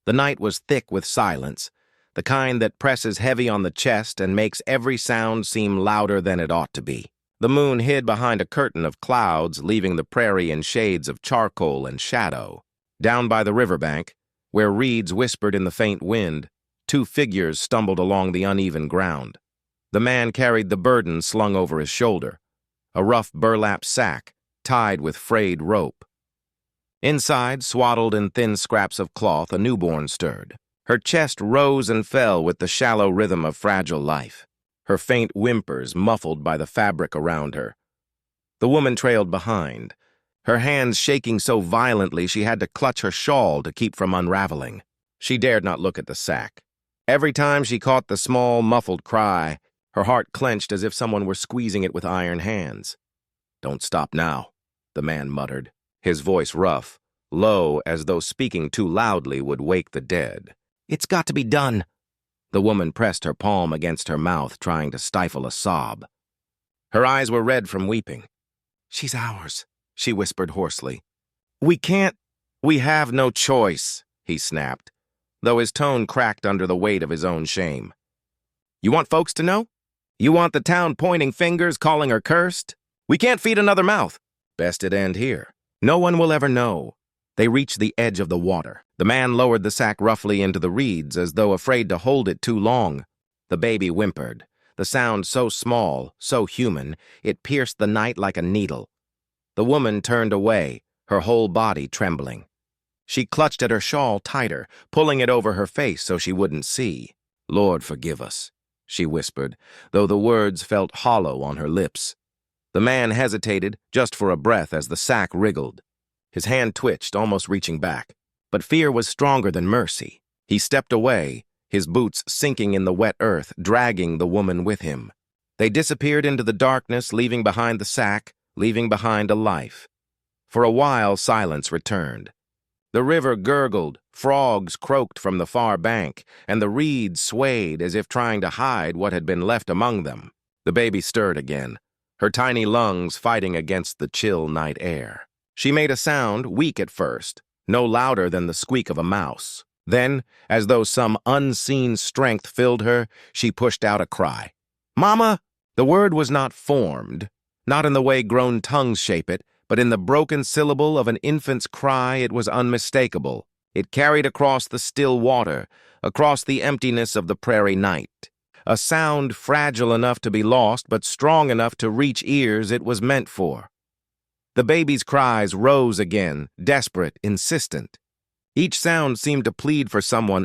The night was thick with silence, the kind that presses heavy on the chest and makes every sound seem louder than it ought to be. The moon hid behind a curtain of clouds, leaving the prairie in shades of charcoal and shadow. Down by the riverbank, where reeds whispered in the faint wind, two figures stumbled along the uneven ground. The man carried the burden slung over his shoulder, a rough burlap sack tied with frayed rope. Inside, swaddled in thin scraps of cloth, a newborn stirred. Her chest rose and fell with the shallow rhythm of fragile life, her faint whimpers muffled by the fabric around her. The woman trailed behind, her hands shaking so violently she had to clutch her shawl to keep from unraveling. She dared not look at the sack. Every time she caught the small, muffled cry, her heart clenched as if someone were squeezing it with iron hands. "Don't stop now," the man muttered, his voice rough, low as though speaking too loudly would wake the dead. "It's got to be done." The woman pressed her palm against her mouth, trying to stifle a sob. Her eyes were red from weeping. "She's ours," she whispered hoarsely. "We can't. We have no choice," he snapped, though his tone cracked under the weight of his own shame. "You want folks to know? You want the town pointing fingers, calling her cursed? We can't feed another mouth. Best it end here. No one will ever know." They reached the edge of the water. The man lowered the sack roughly into the reeds, as though afraid to hold it too long. The baby whimpered, the sound so small, so human, it pierced the night like a needle. The woman turned away, her whole body trembling. She clutched at her shawl tighter, pulling it over her face so she wouldn't see. "Lord, forgive us," she whispered, though the words felt hollow on her lips. The man hesitated, just for a breath, as the sack wriggled. His hand twitched, almost reaching back. But fear was stronger than mercy. He stepped away, his boots sinking in the wet earth, dragging the woman with him. They disappeared into the darkness, leaving behind the sack, leaving behind a life. For a while, silence returned. The river gurgled, frogs croaked from the far bank, and the reeds swayed as if trying to hide what had been left among them. The baby stirred again, her tiny lungs fighting against the chill night air. She made a sound, weak at first, no louder than the squeak of a mouse. Then, as though some unseen strength filled her, she pushed out a cry. "Mama!" The word was not formed, not in the way grown tongues shape it, but in the broken syllable of an infant's cry. It was unmistakable. It carried across the still water, across the emptiness of the prairie night. A sound fragile enough to be lost, but strong enough to reach ears it was meant for. The baby's cries rose again, desperate, insistent. Each sound seemed to plead for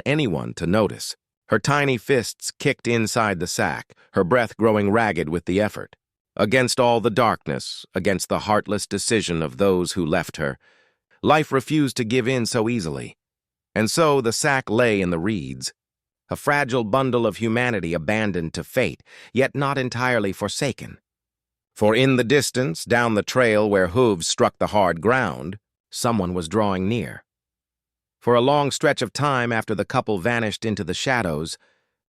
anyone to notice. Her tiny fists kicked inside the sack, her breath growing ragged with the effort. Against all the darkness, against the heartless decision of those who left her, life refused to give in so easily. And so the sack lay in the reeds, a fragile bundle of humanity abandoned to fate, yet not entirely forsaken. For in the distance, down the trail where hooves struck the hard ground, someone was drawing near. For a long stretch of time after the couple vanished into the shadows,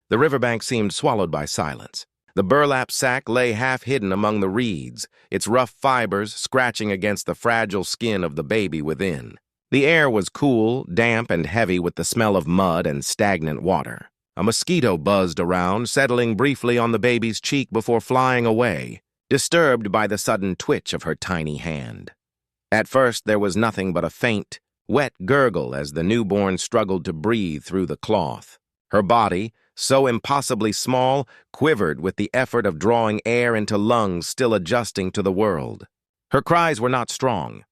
the riverbank seemed swallowed by silence. The burlap sack lay half-hidden among the reeds, its rough fibers scratching against the fragile skin of the baby within. The air was cool, damp, and heavy with the smell of mud and stagnant water. A mosquito buzzed around, settling briefly on the baby's cheek before flying away, disturbed by the sudden twitch of her tiny hand. At first there was nothing but a faint, wet gurgle as the newborn struggled to breathe through the cloth. Her body, so impossibly small, quivered with the effort of drawing air into lungs still adjusting to the world. Her cries were not strong.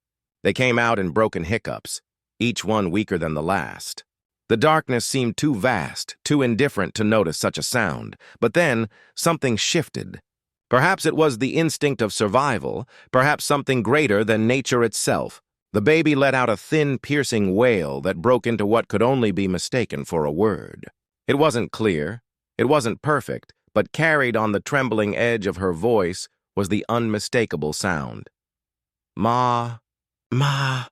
They came out in broken hiccups, each one weaker than the last. The darkness seemed too vast, too indifferent to notice such a sound. But then something shifted. Perhaps it was the instinct of survival, perhaps something greater than nature itself. The baby let out a thin, piercing wail that broke into what could only be mistaken for a word. It wasn't clear, it wasn't perfect, but carried on the trembling edge of her voice was the unmistakable sound. "Ma, Ma."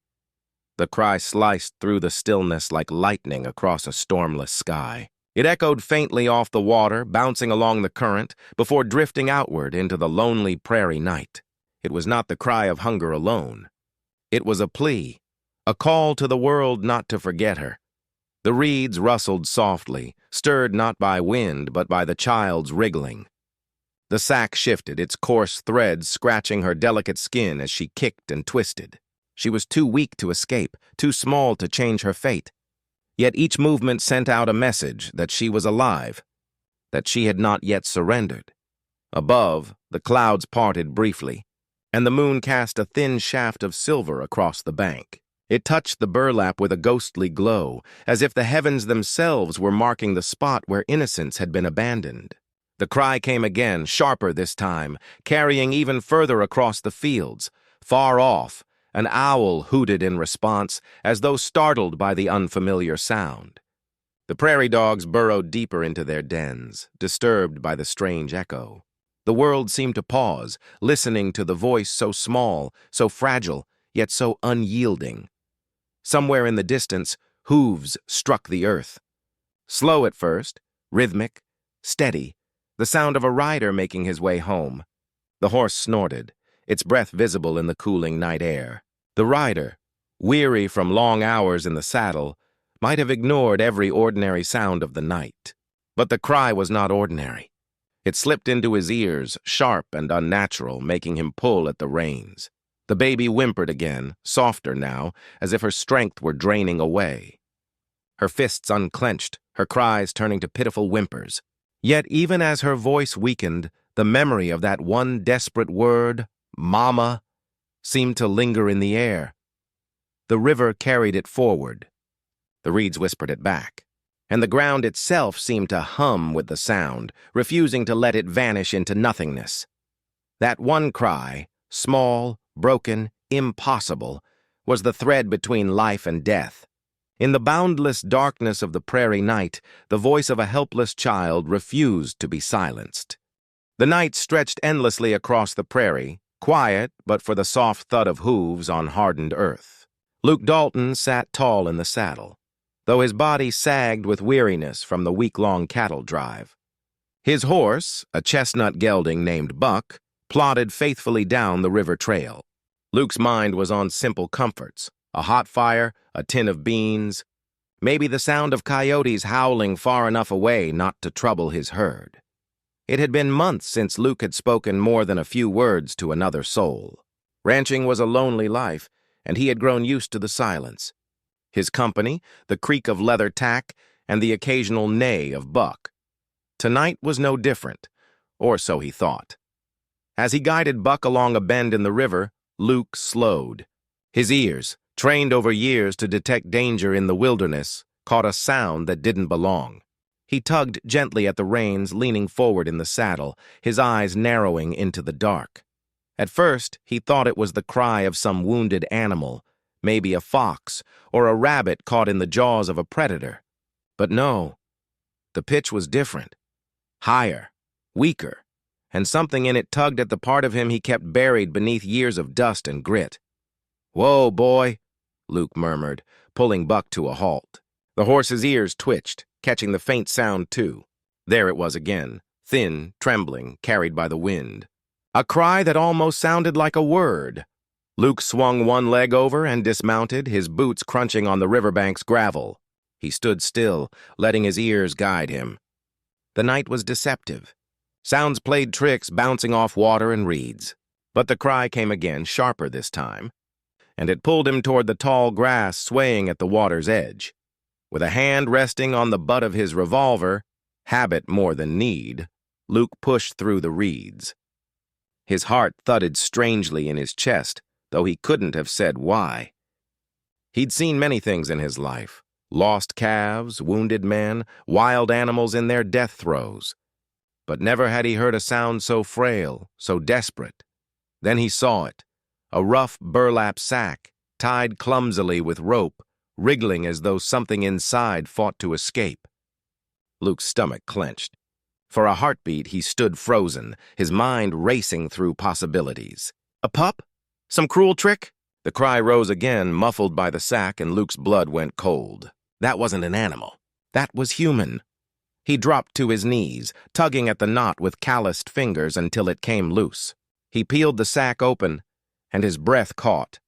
The cry sliced through the stillness like lightning across a stormless sky. It echoed faintly off the water, bouncing along the current, before drifting outward into the lonely prairie night. It was not the cry of hunger alone. It was a plea, a call to the world not to forget her. The reeds rustled softly, stirred not by wind but by the child's wriggling. The sack shifted, its coarse threads scratching her delicate skin as she kicked and twisted. She was too weak to escape, too small to change her fate. Yet each movement sent out a message that she was alive, that she had not yet surrendered. Above, the clouds parted briefly, and the moon cast a thin shaft of silver across the bank. It touched the burlap with a ghostly glow, as if the heavens themselves were marking the spot where innocence had been abandoned. The cry came again, sharper this time, carrying even further across the fields. Far off, an owl hooted in response, as though startled by the unfamiliar sound. The prairie dogs burrowed deeper into their dens, disturbed by the strange echo. The world seemed to pause, listening to the voice so small, so fragile, yet so unyielding. Somewhere in the distance, hooves struck the earth. Slow at first, rhythmic, steady, the sound of a rider making his way home. The horse snorted, its breath visible in the cooling night air. The rider, weary from long hours in the saddle, might have ignored every ordinary sound of the night. But the cry was not ordinary. It slipped into his ears, sharp and unnatural, making him pull at the reins. The baby whimpered again, softer now, as if her strength were draining away. Her fists unclenched, her cries turning to pitiful whimpers. Yet even as her voice weakened, the memory of that one desperate word, "Mama," seemed to linger in the air. The river carried it forward. The reeds whispered it back, and the ground itself seemed to hum with the sound, refusing to let it vanish into nothingness. That one cry, small, broken, impossible, was the thread between life and death. In the boundless darkness of the prairie night, the voice of a helpless child refused to be silenced. The night stretched endlessly across the prairie, quiet but for the soft thud of hooves on hardened earth. Luke Dalton sat tall in the saddle, though his body sagged with weariness from the week-long cattle drive. His horse, a chestnut gelding named Buck, plodded faithfully down the river trail. Luke's mind was on simple comforts, a hot fire, a tin of beans, maybe the sound of coyotes howling far enough away not to trouble his herd. It had been months since Luke had spoken more than a few words to another soul. Ranching was a lonely life, and he had grown used to the silence. His company, the creak of leather tack, and the occasional neigh of Buck. Tonight was no different, or so he thought. As he guided Buck along a bend in the river, Luke slowed. His ears, trained over years to detect danger in the wilderness, caught a sound that didn't belong. He tugged gently at the reins, leaning forward in the saddle, his eyes narrowing into the dark. At first, he thought it was the cry of some wounded animal, maybe a fox or a rabbit caught in the jaws of a predator. But no, the pitch was different, higher, weaker, and something in it tugged at the part of him he kept buried beneath years of dust and grit. "Whoa, boy," Luke murmured, pulling Buck to a halt. The horse's ears twitched, catching the faint sound too. There it was again, thin, trembling, carried by the wind. A cry that almost sounded like a word. Luke swung one leg over and dismounted, his boots crunching on the riverbank's gravel. He stood still, letting his ears guide him. The night was deceptive. Sounds played tricks, bouncing off water and reeds. But the cry came again, sharper this time, and it pulled him toward the tall grass swaying at the water's edge. With a hand resting on the butt of his revolver, habit more than need, Luke pushed through the reeds. His heart thudded strangely in his chest, though he couldn't have said why. He'd seen many things in his life: lost calves, wounded men, wild animals in their death throes. But never had he heard a sound so frail, so desperate. Then he saw it, a rough burlap sack, tied clumsily with rope, wriggling as though something inside fought to escape. Luke's stomach clenched. For a heartbeat, he stood frozen, his mind racing through possibilities. A pup? Some cruel trick? The cry rose again, muffled by the sack, and Luke's blood went cold. That wasn't an animal. That was human. He dropped to his knees, tugging at the knot with calloused fingers until it came loose. He peeled the sack open, and his breath caught.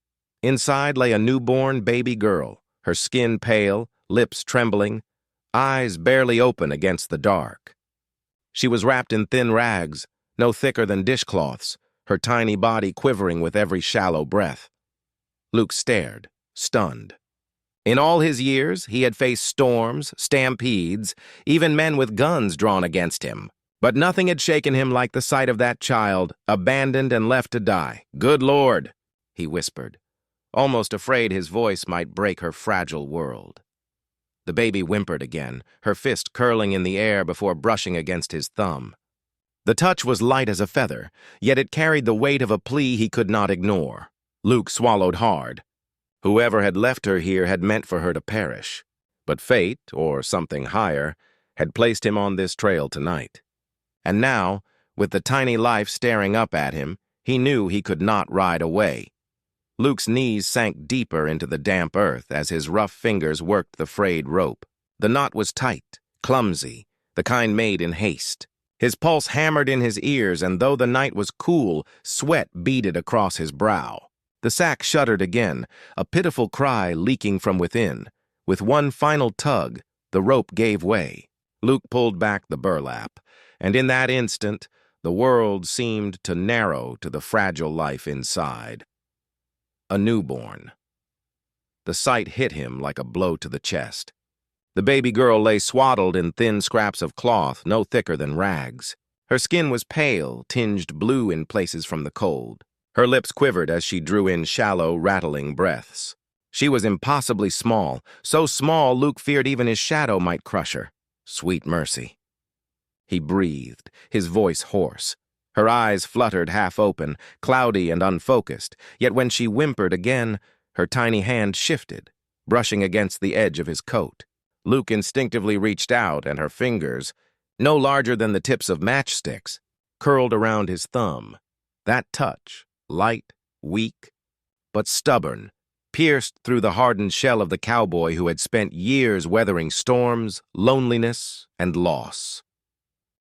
Inside lay a newborn baby girl, her skin pale, lips trembling, eyes barely open against the dark. She was wrapped in thin rags, no thicker than dishcloths, her tiny body quivering with every shallow breath. Luke stared, stunned. In all his years, he had faced storms, stampedes, even men with guns drawn against him. But nothing had shaken him like the sight of that child, abandoned and left to die. "Good Lord," he whispered, almost afraid his voice might break her fragile world. The baby whimpered again, her fist curling in the air before brushing against his thumb. The touch was light as a feather, yet it carried the weight of a plea he could not ignore. Luke swallowed hard. Whoever had left her here had meant for her to perish. But fate, or something higher, had placed him on this trail tonight. And now, with the tiny life staring up at him, he knew he could not ride away. Luke's knees sank deeper into the damp earth as his rough fingers worked the frayed rope. The knot was tight, clumsy, the kind made in haste. His pulse hammered in his ears, and though the night was cool, sweat beaded across his brow. The sack shuddered again, a pitiful cry leaking from within. With one final tug, the rope gave way. Luke pulled back the burlap, and in that instant, the world seemed to narrow to the fragile life inside. A newborn. The sight hit him like a blow to the chest. The baby girl lay swaddled in thin scraps of cloth, no thicker than rags. Her skin was pale, tinged blue in places from the cold. Her lips quivered as she drew in shallow, rattling breaths. She was impossibly small, so small Luke feared even his shadow might crush her. Sweet mercy. He breathed, his voice hoarse. Her eyes fluttered half open, cloudy and unfocused, yet when she whimpered again, her tiny hand shifted, brushing against the edge of his coat. Luke instinctively reached out, and her fingers, no larger than the tips of matchsticks, curled around his thumb. That touch, light, weak, but stubborn, pierced through the hardened shell of the cowboy who had spent years weathering storms, loneliness, and loss.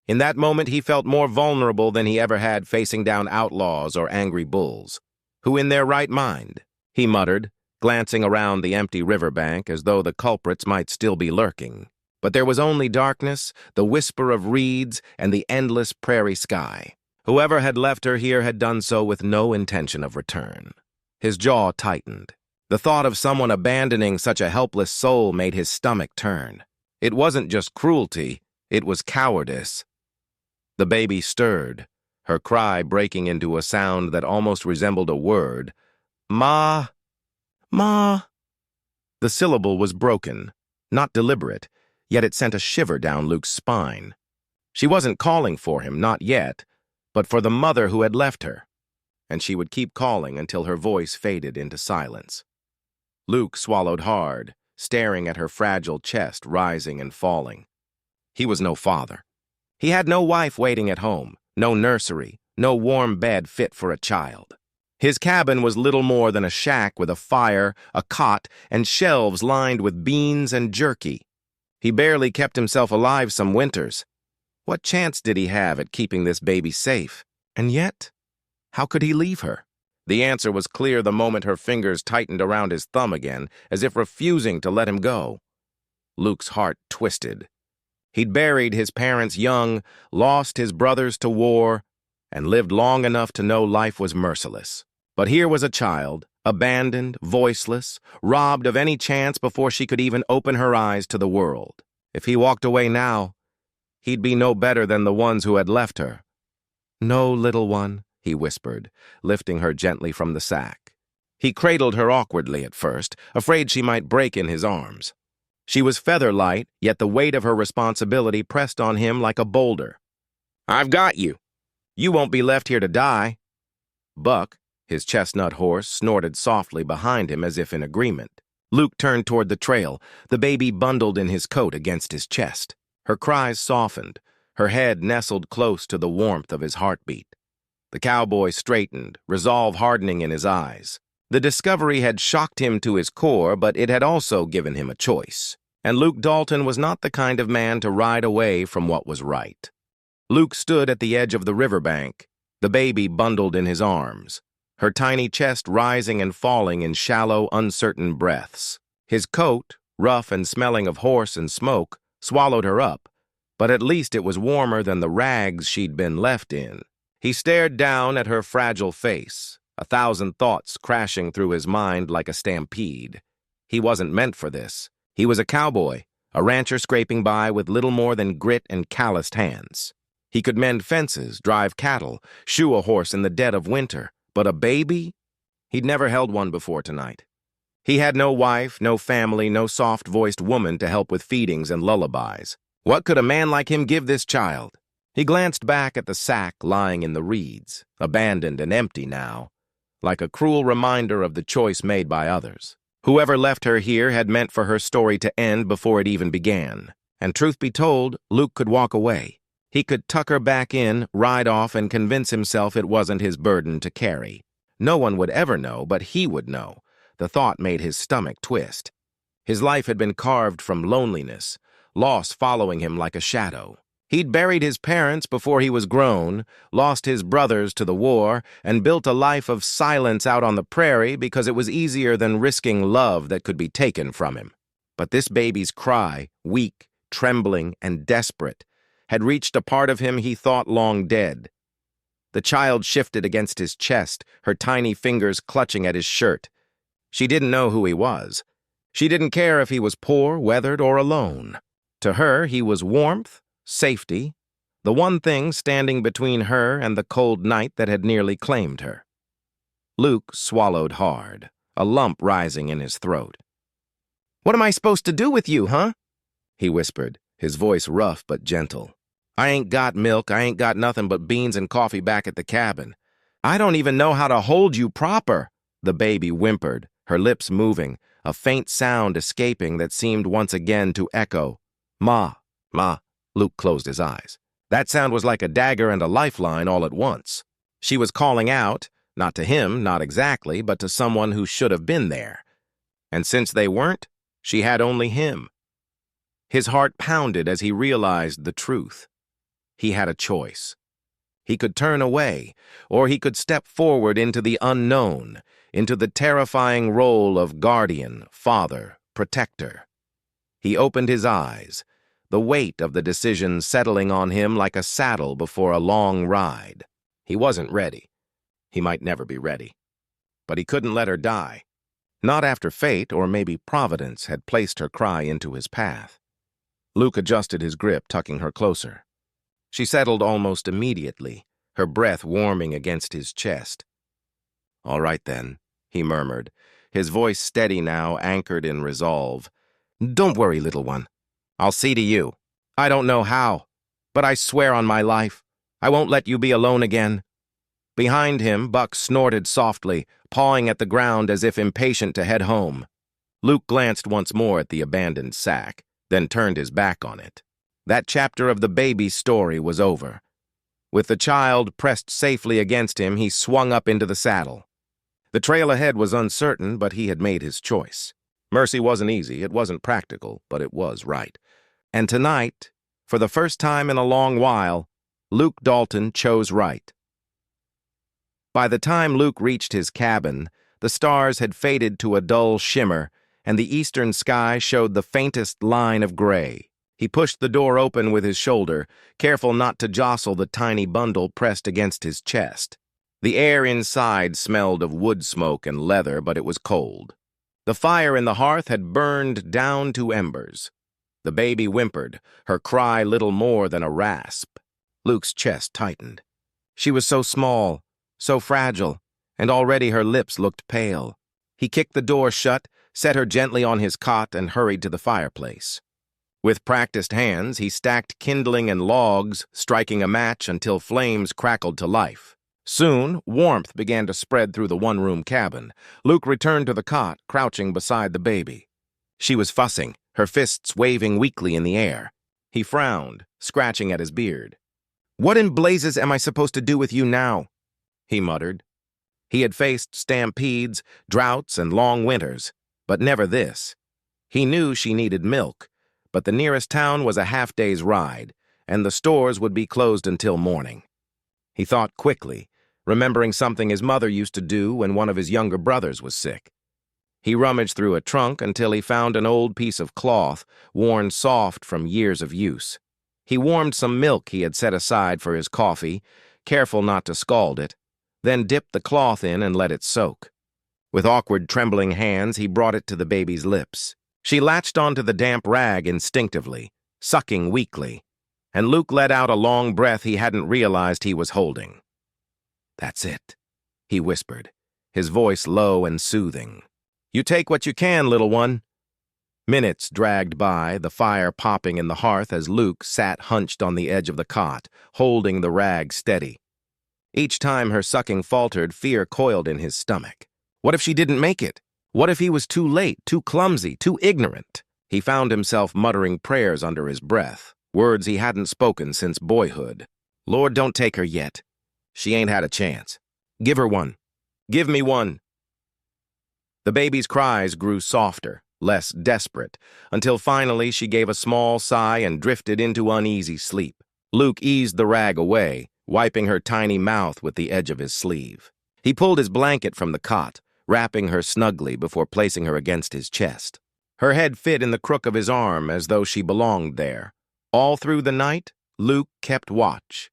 In that moment, he felt more vulnerable than he ever had facing down outlaws or angry bulls. "Who in their right mind?" he muttered, glancing around the empty riverbank as though the culprits might still be lurking. But there was only darkness, the whisper of reeds, and the endless prairie sky. Whoever had left her here had done so with no intention of return. His jaw tightened. The thought of someone abandoning such a helpless soul made his stomach turn. It wasn't just cruelty, it was cowardice. The baby stirred, her cry breaking into a sound that almost resembled a word. "Ma! Ma!" The syllable was broken, not deliberate, yet it sent a shiver down Luke's spine. She wasn't calling for him, not yet, but for the mother who had left her, and she would keep calling until her voice faded into silence. Luke swallowed hard, staring at her fragile chest rising and falling. He was no father. He had no wife waiting at home, no nursery, no warm bed fit for a child. His cabin was little more than a shack with a fire, a cot, and shelves lined with beans and jerky. He barely kept himself alive some winters. What chance did he have at keeping this baby safe? And yet, how could he leave her? The answer was clear the moment her fingers tightened around his thumb again, as if refusing to let him go. Luke's heart twisted. He'd buried his parents young, lost his brothers to war, and lived long enough to know life was merciless. But here was a child, abandoned, voiceless, robbed of any chance before she could even open her eyes to the world. If he walked away now, he'd be no better than the ones who had left her. "No, little one," he whispered, lifting her gently from the sack. He cradled her awkwardly at first, afraid she might break in his arms. She was feather-light, yet the weight of her responsibility pressed on him like a boulder. "I've got you. You won't be left here to die." Buck, his chestnut horse, snorted softly behind him as if in agreement. Luke turned toward the trail, the baby bundled in his coat against his chest. Her cries softened, her head nestled close to the warmth of his heartbeat. The cowboy straightened, resolve hardening in his eyes. The discovery had shocked him to his core, but it had also given him a choice. And Luke Dalton was not the kind of man to ride away from what was right. Luke stood at the edge of the riverbank, the baby bundled in his arms, her tiny chest rising and falling in shallow, uncertain breaths. His coat, rough and smelling of horse and smoke, swallowed her up, but at least it was warmer than the rags she'd been left in. He stared down at her fragile face, 1,000 thoughts crashing through his mind like a stampede. He wasn't meant for this. He was a cowboy, a rancher scraping by with little more than grit and calloused hands. He could mend fences, drive cattle, shoe a horse in the dead of winter, but a baby? He'd never held one before tonight. He had no wife, no family, no soft-voiced woman to help with feedings and lullabies. What could a man like him give this child? He glanced back at the sack lying in the reeds, abandoned and empty now, like a cruel reminder of the choice made by others. Whoever left her here had meant for her story to end before it even began. And truth be told, Luke could walk away. He could tuck her back in, ride off, and convince himself it wasn't his burden to carry. No one would ever know, but he would know. The thought made his stomach twist. His life had been carved from loneliness, loss following him like a shadow. He'd buried his parents before he was grown, lost his brothers to the war, and built a life of silence out on the prairie because it was easier than risking love that could be taken from him. But this baby's cry, weak, trembling, and desperate, had reached a part of him he thought long dead. The child shifted against his chest, her tiny fingers clutching at his shirt. She didn't know who he was. She didn't care if he was poor, weathered, or alone. To her, he was warmth, safety, the one thing standing between her and the cold night that had nearly claimed her. Luke swallowed hard, a lump rising in his throat. "What am I supposed to do with you, huh?" he whispered, his voice rough but gentle. "I ain't got milk, I ain't got nothing but beans and coffee back at the cabin. I don't even know how to hold you proper," the baby whimpered, her lips moving, a faint sound escaping that seemed once again to echo. "Ma, Ma." Luke closed his eyes. That sound was like a dagger and a lifeline all at once. She was calling out, not to him, not exactly, but to someone who should have been there. And since they weren't, she had only him. His heart pounded as he realized the truth. He had a choice. He could turn away, or he could step forward into the unknown, into the terrifying role of guardian, father, protector. He opened his eyes, the weight of the decision settling on him like a saddle before a long ride. He wasn't ready. He might never be ready. But he couldn't let her die. Not after fate, or maybe Providence, had placed her cry into his path. Luke adjusted his grip, tucking her closer. She settled almost immediately, her breath warming against his chest. "All right, then," he murmured, his voice steady now, anchored in resolve. "Don't worry, little one. I'll see to you. I don't know how, but I swear on my life, I won't let you be alone again." Behind him, Buck snorted softly, pawing at the ground as if impatient to head home. Luke glanced once more at the abandoned sack, then turned his back on it. That chapter of the baby's story was over. With the child pressed safely against him, he swung up into the saddle. The trail ahead was uncertain, but he had made his choice. Mercy wasn't easy, it wasn't practical, but it was right. And tonight, for the first time in a long while, Luke Dalton chose right. By the time Luke reached his cabin, the stars had faded to a dull shimmer, and the eastern sky showed the faintest line of gray. He pushed the door open with his shoulder, careful not to jostle the tiny bundle pressed against his chest. The air inside smelled of wood smoke and leather, but it was cold. The fire in the hearth had burned down to embers. The baby whimpered, her cry little more than a rasp. Luke's chest tightened. She was so small, so fragile, and already her lips looked pale. He kicked the door shut, set her gently on his cot, and hurried to the fireplace. With practiced hands, he stacked kindling and logs, striking a match until flames crackled to life. Soon, warmth began to spread through the one-room cabin. Luke returned to the cot, crouching beside the baby. She was fussing, her fists waving weakly in the air. He frowned, scratching at his beard. "What in blazes am I supposed to do with you now?" he muttered. He had faced stampedes, droughts, and long winters, but never this. He knew she needed milk, but the nearest town was a half-day's ride, and the stores would be closed until morning. He thought quickly, remembering something his mother used to do when one of his younger brothers was sick. He rummaged through a trunk until he found an old piece of cloth, worn soft from years of use. He warmed some milk he had set aside for his coffee, careful not to scald it, then dipped the cloth in and let it soak. With awkward, trembling hands, he brought it to the baby's lips. She latched onto the damp rag instinctively, sucking weakly, and Luke let out a long breath he hadn't realized he was holding. "That's it," he whispered, his voice low and soothing. "You take what you can, little one." Minutes dragged by, the fire popping in the hearth as Luke sat hunched on the edge of the cot, holding the rag steady. Each time her sucking faltered, fear coiled in his stomach. What if she didn't make it? What if he was too late, too clumsy, too ignorant? He found himself muttering prayers under his breath, words he hadn't spoken since boyhood. "Lord, don't take her yet. She ain't had a chance. Give her one. Give me one." The baby's cries grew softer, less desperate, until finally she gave a small sigh and drifted into uneasy sleep. Luke eased the rag away, wiping her tiny mouth with the edge of his sleeve. He pulled his blanket from the cot, wrapping her snugly before placing her against his chest. Her head fit in the crook of his arm as though she belonged there. All through the night, Luke kept watch.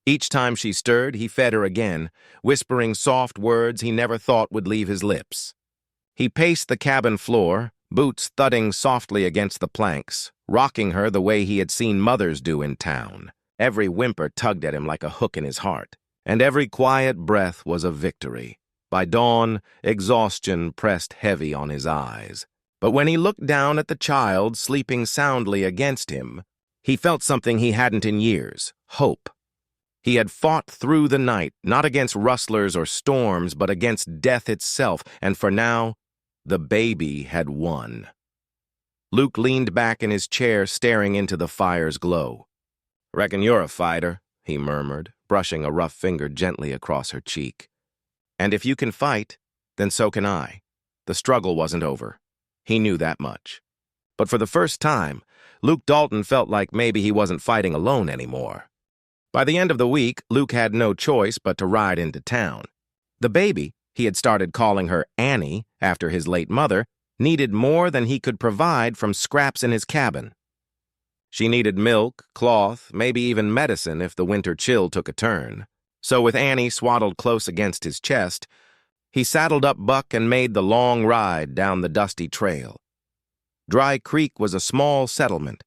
Each time she stirred, he fed her again, whispering soft words he never thought would leave his lips. He paced the cabin floor, boots thudding softly against the planks, rocking her the way he had seen mothers do in town. Every whimper tugged at him like a hook in his heart, and every quiet breath was a victory. By dawn, exhaustion pressed heavy on his eyes. But when he looked down at the child sleeping soundly against him, he felt something he hadn't in years: hope. He had fought through the night, not against rustlers or storms, but against death itself, and for now, the baby had won. Luke leaned back in his chair, staring into the fire's glow. "Reckon you're a fighter," he murmured, brushing a rough finger gently across her cheek. "And if you can fight, then so can I." The struggle wasn't over. He knew that much. But for the first time, Luke Dalton felt like maybe he wasn't fighting alone anymore. By the end of the week, Luke had no choice but to ride into town. The baby, he had started calling her Annie after his late mother, needed more than he could provide from scraps in his cabin. She needed milk, cloth, maybe even medicine if the winter chill took a turn. So with Annie swaddled close against his chest, he saddled up Buck and made the long ride down the dusty trail. Dry Creek was a small settlement,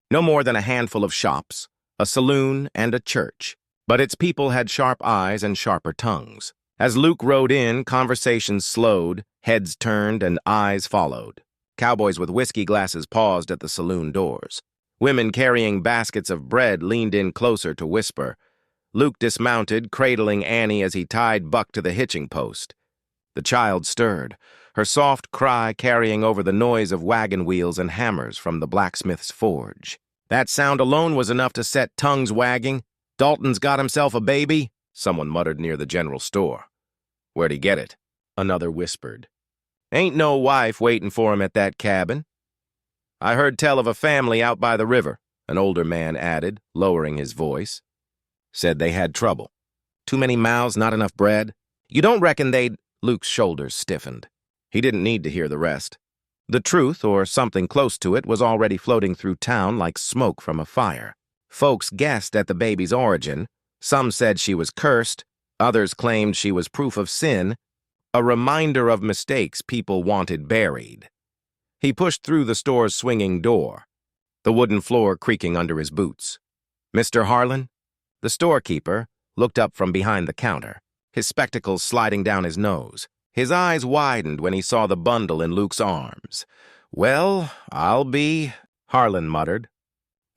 no more than a handful of shops, a saloon, and a church, but its people had sharp eyes and sharper tongues. As Luke rode in, conversations slowed, heads turned, and eyes followed. Cowboys with whiskey glasses paused at the saloon doors. Women carrying baskets of bread leaned in closer to whisper. Luke dismounted, cradling Annie as he tied Buck to the hitching post. The child stirred, her soft cry carrying over the noise of wagon wheels and hammers from the blacksmith's forge. That sound alone was enough to set tongues wagging. "Dalton's got himself a baby," someone muttered near the general store. "Where'd he get it?" another whispered. "Ain't no wife waiting for him at that cabin." "I heard tell of a family out by the river," an older man added, lowering his voice. "Said they had trouble. Too many mouths, not enough bread. You don't reckon they'd—" Luke's shoulders stiffened. He didn't need to hear the rest. The truth, or something close to it, was already floating through town like smoke from a fire. Folks guessed at the baby's origin. Some said she was cursed. Others claimed she was proof of sin, a reminder of mistakes people wanted buried. He pushed through the store's swinging door, the wooden floor creaking under his boots. "Mr. Harlan?" The storekeeper looked up from behind the counter, his spectacles sliding down his nose. His eyes widened when he saw the bundle in Luke's arms. "Well, I'll be—" Harlan muttered.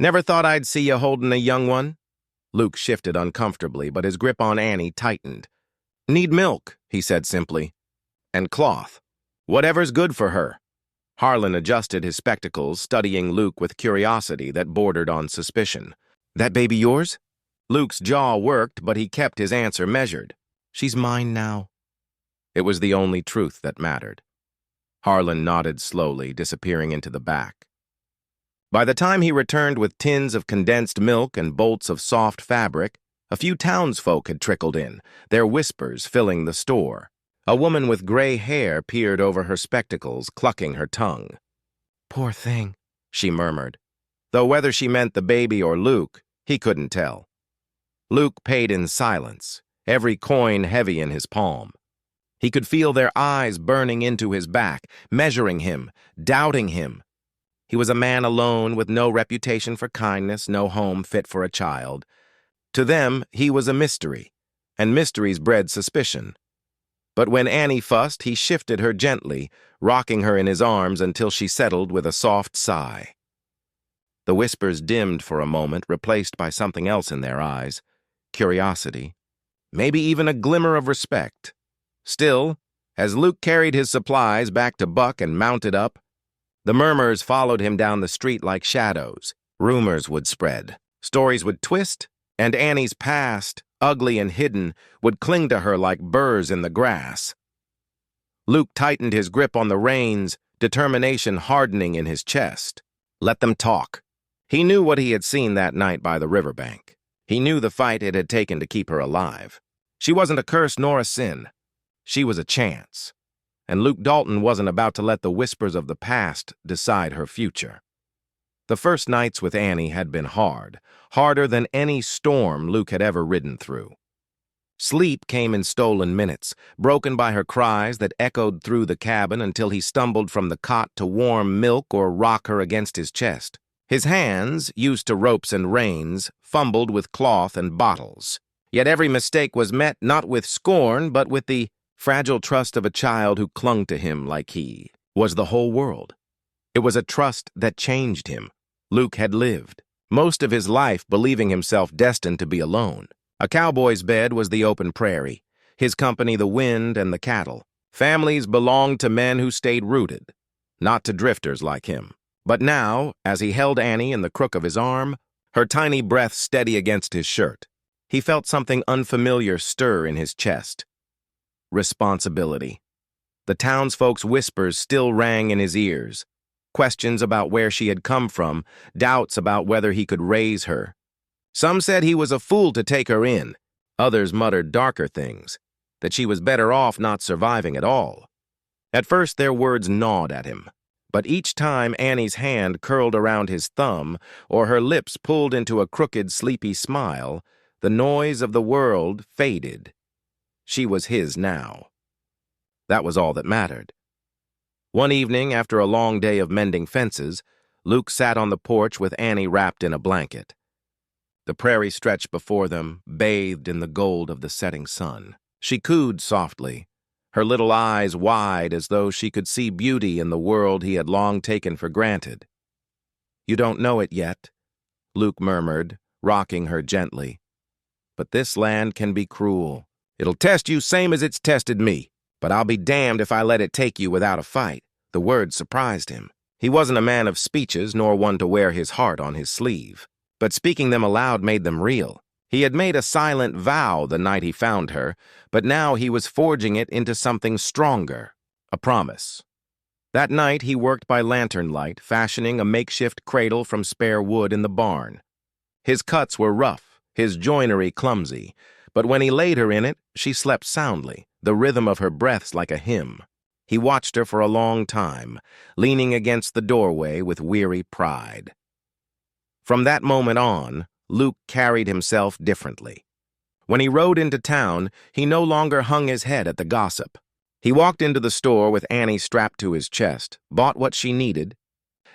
"Never thought I'd see you holding a young one." Luke shifted uncomfortably, but his grip on Annie tightened. "Need milk," he said simply. "And cloth. Whatever's good for her." Harlan adjusted his spectacles, studying Luke with curiosity that bordered on suspicion. "That baby yours?" Luke's jaw worked, but he kept his answer measured. "She's mine now." It was the only truth that mattered. Harlan nodded slowly, disappearing into the back. By the time he returned with tins of condensed milk and bolts of soft fabric, a few townsfolk had trickled in, their whispers filling the store. A woman with gray hair peered over her spectacles, clucking her tongue. "Poor thing," she murmured, though whether she meant the baby or Luke, he couldn't tell. Luke paid in silence, every coin heavy in his palm. He could feel their eyes burning into his back, measuring him, doubting him. He was a man alone with no reputation for kindness, no home fit for a child. To them, he was a mystery, and mysteries bred suspicion. But when Annie fussed, he shifted her gently, rocking her in his arms until she settled with a soft sigh. The whispers dimmed for a moment, replaced by something else in their eyes. Curiosity. Maybe even a glimmer of respect. Still, as Luke carried his supplies back to Buck and mounted up, the murmurs followed him down the street like shadows. Rumors would spread. Stories would twist, and Annie's past, ugly and hidden, would cling to her like burrs in the grass. Luke tightened his grip on the reins, determination hardening in his chest. Let them talk. He knew what he had seen that night by the riverbank. He knew the fight it had taken to keep her alive. She wasn't a curse nor a sin. She was a chance. And Luke Dalton wasn't about to let the whispers of the past decide her future. The first nights with Annie had been hard, harder than any storm Luke had ever ridden through. Sleep came in stolen minutes, broken by her cries that echoed through the cabin until he stumbled from the cot to warm milk or rock her against his chest. His hands, used to ropes and reins, fumbled with cloth and bottles. Yet every mistake was met not with scorn, but with the fragile trust of a child who clung to him like he was the whole world. It was a trust that changed him. Luke had lived most of his life believing himself destined to be alone. A cowboy's bed was the open prairie, his company the wind and the cattle. Families belonged to men who stayed rooted, not to drifters like him. But now, as he held Annie in the crook of his arm, her tiny breath steady against his shirt, he felt something unfamiliar stir in his chest. Responsibility. The townsfolk's whispers still rang in his ears. Questions about where she had come from, doubts about whether he could raise her. Some said he was a fool to take her in. Others muttered darker things, that she was better off not surviving at all. At first their words gnawed at him, but each time Annie's hand curled around his thumb or her lips pulled into a crooked, sleepy smile, the noise of the world faded. She was his now. That was all that mattered. One evening, after a long day of mending fences, Luke sat on the porch with Annie wrapped in a blanket. The prairie stretched before them, bathed in the gold of the setting sun. She cooed softly, her little eyes wide as though she could see beauty in the world he had long taken for granted. "You don't know it yet," Luke murmured, rocking her gently. "But this land can be cruel. It'll test you same as it's tested me, but I'll be damned if I let it take you without a fight." The words surprised him. He wasn't a man of speeches, nor one to wear his heart on his sleeve, but speaking them aloud made them real. He had made a silent vow the night he found her, but now he was forging it into something stronger, a promise. That night he worked by lantern light, fashioning a makeshift cradle from spare wood in the barn. His cuts were rough, his joinery clumsy, but when he laid her in it, she slept soundly, the rhythm of her breaths like a hymn. He watched her for a long time, leaning against the doorway with weary pride. From that moment on, Luke carried himself differently. When he rode into town, he no longer hung his head at the gossip. He walked into the store with Annie strapped to his chest, bought what she needed,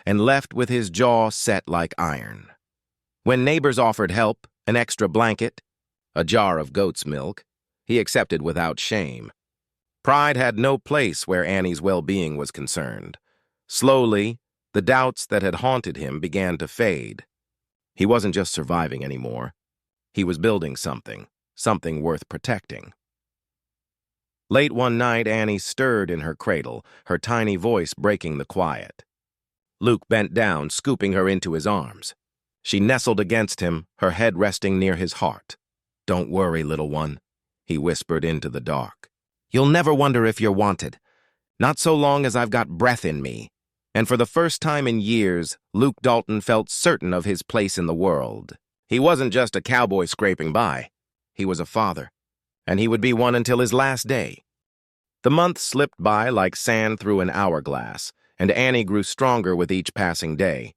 and left with his jaw set like iron. When neighbors offered help, an extra blanket, a jar of goat's milk, he accepted without shame. Pride had no place where Annie's well-being was concerned. Slowly, the doubts that had haunted him began to fade. He wasn't just surviving anymore. He was building something worth protecting. Late one night, Annie stirred in her cradle, her tiny voice breaking the quiet. Luke bent down, scooping her into his arms. She nestled against him, her head resting near his heart. "Don't worry, little one," he whispered into the dark. "You'll never wonder if you're wanted. Not so long as I've got breath in me." And for the first time in years, Luke Dalton felt certain of his place in the world. He wasn't just a cowboy scraping by. He was a father, and he would be one until his last day. The months slipped by like sand through an hourglass, and Annie grew stronger with each passing day.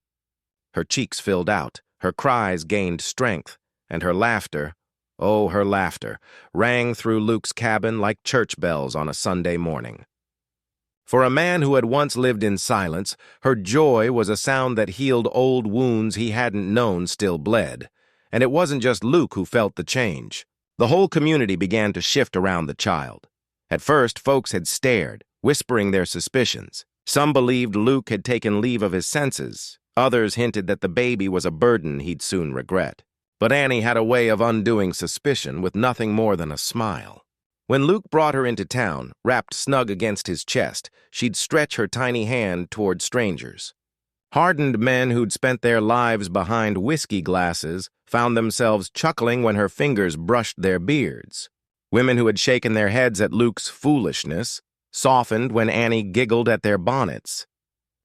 Her cheeks filled out, her cries gained strength, and her laughter, oh, her laughter, rang through Luke's cabin like church bells on a Sunday morning. For a man who had once lived in silence, her joy was a sound that healed old wounds he hadn't known still bled. And it wasn't just Luke who felt the change. The whole community began to shift around the child. At first, folks had stared, whispering their suspicions. Some believed Luke had taken leave of his senses. Others hinted that the baby was a burden he'd soon regret. But Annie had a way of undoing suspicion with nothing more than a smile. When Luke brought her into town, wrapped snug against his chest, she'd stretch her tiny hand toward strangers. Hardened men who'd spent their lives behind whiskey glasses found themselves chuckling when her fingers brushed their beards. Women who had shaken their heads at Luke's foolishness softened when Annie giggled at their bonnets.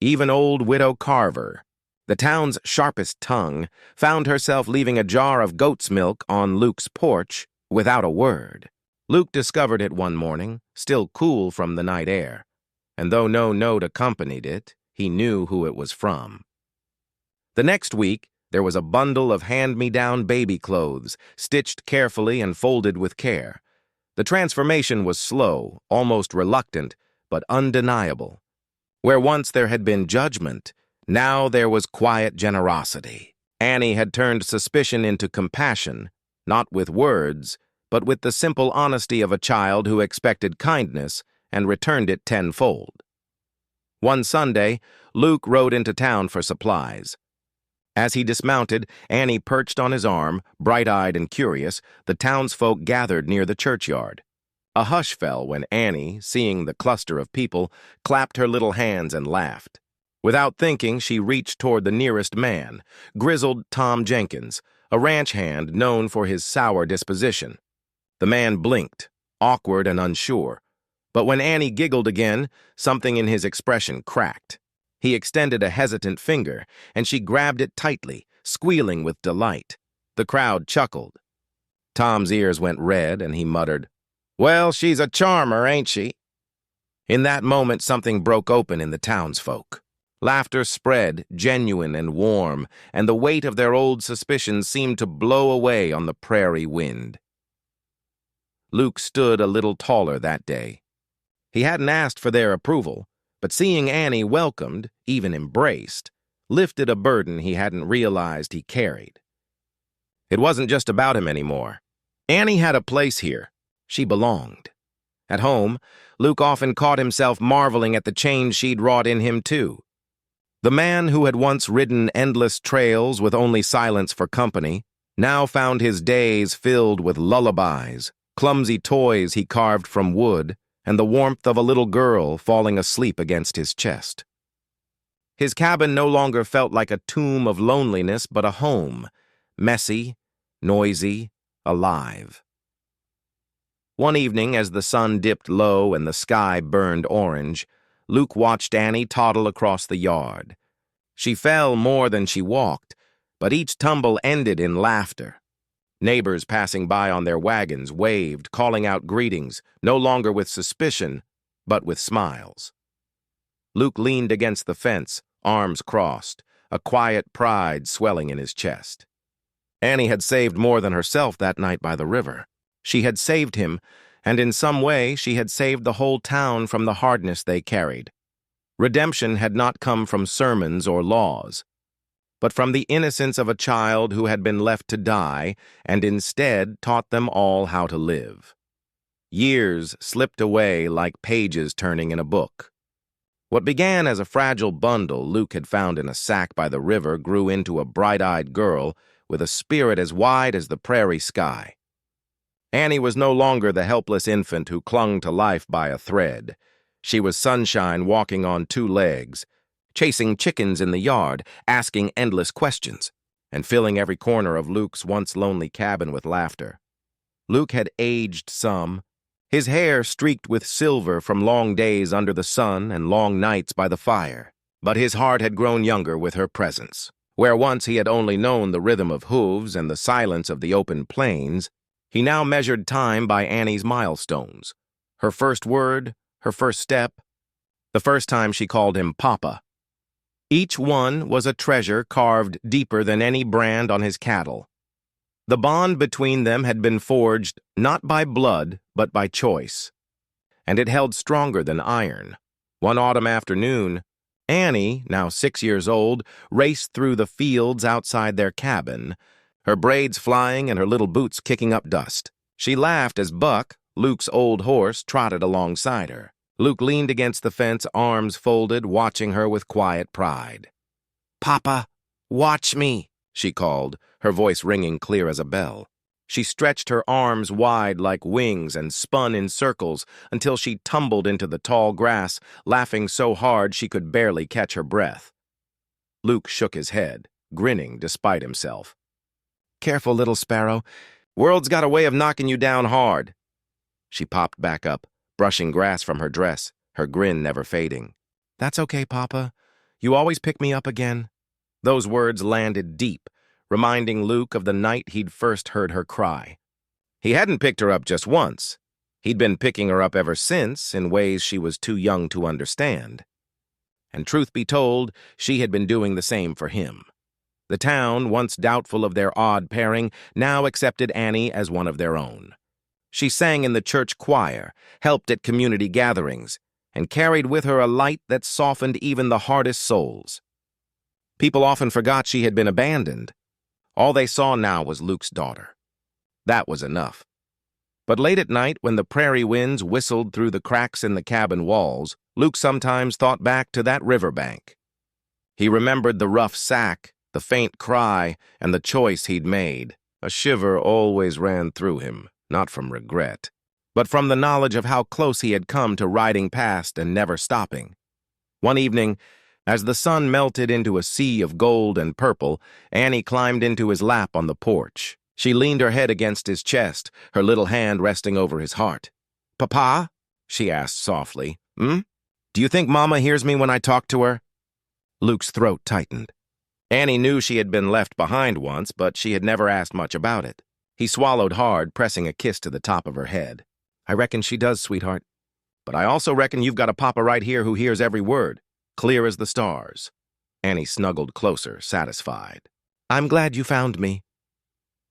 Even old Widow Carver, the town's sharpest tongue, found herself leaving a jar of goat's milk on Luke's porch without a word. Luke discovered it one morning, still cool from the night air, and though no note accompanied it, he knew who it was from. The next week, there was a bundle of hand-me-down baby clothes, stitched carefully and folded with care. The transformation was slow, almost reluctant, but undeniable. Where once there had been judgment, now there was quiet generosity. Annie had turned suspicion into compassion, not with words, but with the simple honesty of a child who expected kindness and returned it tenfold. One Sunday, Luke rode into town for supplies. As he dismounted, Annie perched on his arm, bright-eyed and curious. The townsfolk gathered near the churchyard. A hush fell when Annie, seeing the cluster of people, clapped her little hands and laughed. Without thinking, she reached toward the nearest man, grizzled Tom Jenkins, a ranch hand known for his sour disposition. The man blinked, awkward and unsure. But when Annie giggled again, something in his expression cracked. He extended a hesitant finger, and she grabbed it tightly, squealing with delight. The crowd chuckled. Tom's ears went red, and he muttered, "Well, she's a charmer, ain't she?" In that moment, something broke open in the townsfolk. Laughter spread, genuine and warm, and the weight of their old suspicions seemed to blow away on the prairie wind. Luke stood a little taller that day. He hadn't asked for their approval, but seeing Annie welcomed, even embraced, lifted a burden he hadn't realized he carried. It wasn't just about him anymore. Annie had a place here. She belonged. At home, Luke often caught himself marveling at the change she'd wrought in him, too. The man who had once ridden endless trails with only silence for company now found his days filled with lullabies, clumsy toys he carved from wood, and the warmth of a little girl falling asleep against his chest. His cabin no longer felt like a tomb of loneliness, but a home, messy, noisy, alive. One evening, as the sun dipped low and the sky burned orange, Luke watched Annie toddle across the yard. She fell more than she walked, but each tumble ended in laughter. Neighbors passing by on their wagons waved, calling out greetings, no longer with suspicion, but with smiles. Luke leaned against the fence, arms crossed, a quiet pride swelling in his chest. Annie had saved more than herself that night by the river. She had saved him, and in some way she had saved the whole town from the hardness they carried. Redemption had not come from sermons or laws, but from the innocence of a child who had been left to die and instead taught them all how to live. Years slipped away like pages turning in a book. What began as a fragile bundle Luke had found in a sack by the river grew into a bright-eyed girl with a spirit as wide as the prairie sky. Annie was no longer the helpless infant who clung to life by a thread. She was sunshine walking on two legs, chasing chickens in the yard, asking endless questions, and filling every corner of Luke's once lonely cabin with laughter. Luke had aged some, his hair streaked with silver from long days under the sun and long nights by the fire, but his heart had grown younger with her presence. Where once he had only known the rhythm of hooves and the silence of the open plains, he now measured time by Annie's milestones, her first word, her first step, the first time she called him Papa. Each one was a treasure carved deeper than any brand on his cattle. The bond between them had been forged not by blood, but by choice, and it held stronger than iron. One autumn afternoon, Annie, now 6 years old, raced through the fields outside their cabin, her braids flying and her little boots kicking up dust. She laughed as Buck, Luke's old horse, trotted alongside her. Luke leaned against the fence, arms folded, watching her with quiet pride. "Papa, watch me," she called, her voice ringing clear as a bell. She stretched her arms wide like wings and spun in circles until she tumbled into the tall grass, laughing so hard she could barely catch her breath. Luke shook his head, grinning despite himself. "Careful, little sparrow. World's got a way of knocking you down hard." She popped back up, brushing grass from her dress, her grin never fading. "That's okay, Papa. You always pick me up again." Those words landed deep, reminding Luke of the night he'd first heard her cry. He hadn't picked her up just once. He'd been picking her up ever since, in ways she was too young to understand. And truth be told, she had been doing the same for him. The town, once doubtful of their odd pairing, now accepted Annie as one of their own. She sang in the church choir, helped at community gatherings, and carried with her a light that softened even the hardest souls. People often forgot she had been abandoned. All they saw now was Luke's daughter. That was enough. But late at night, when the prairie winds whistled through the cracks in the cabin walls, Luke sometimes thought back to that riverbank. He remembered the rough sack, the faint cry, and the choice he'd made. A shiver always ran through him, not from regret, but from the knowledge of how close he had come to riding past and never stopping. One evening, as the sun melted into a sea of gold and purple, Annie climbed into his lap on the porch. She leaned her head against his chest, her little hand resting over his heart. "Papa?" she asked softly. Do you think Mama hears me when I talk to her?" Luke's throat tightened. Annie knew she had been left behind once, but she had never asked much about it. He swallowed hard, pressing a kiss to the top of her head. "I reckon she does, sweetheart. But I also reckon you've got a papa right here who hears every word, clear as the stars." Annie snuggled closer, satisfied. "I'm glad you found me."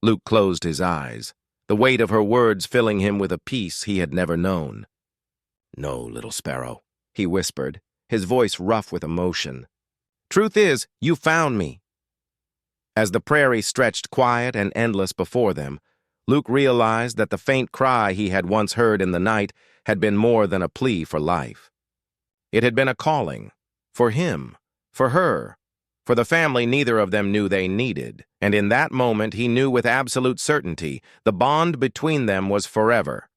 Luke closed his eyes, the weight of her words filling him with a peace he had never known. "No, little sparrow," he whispered, his voice rough with emotion. "Truth is, you found me." As the prairie stretched quiet and endless before them, Luke realized that the faint cry he had once heard in the night had been more than a plea for life. It had been a calling, for him, for her, for the family neither of them knew they needed, and in that moment he knew with absolute certainty the bond between them was forever.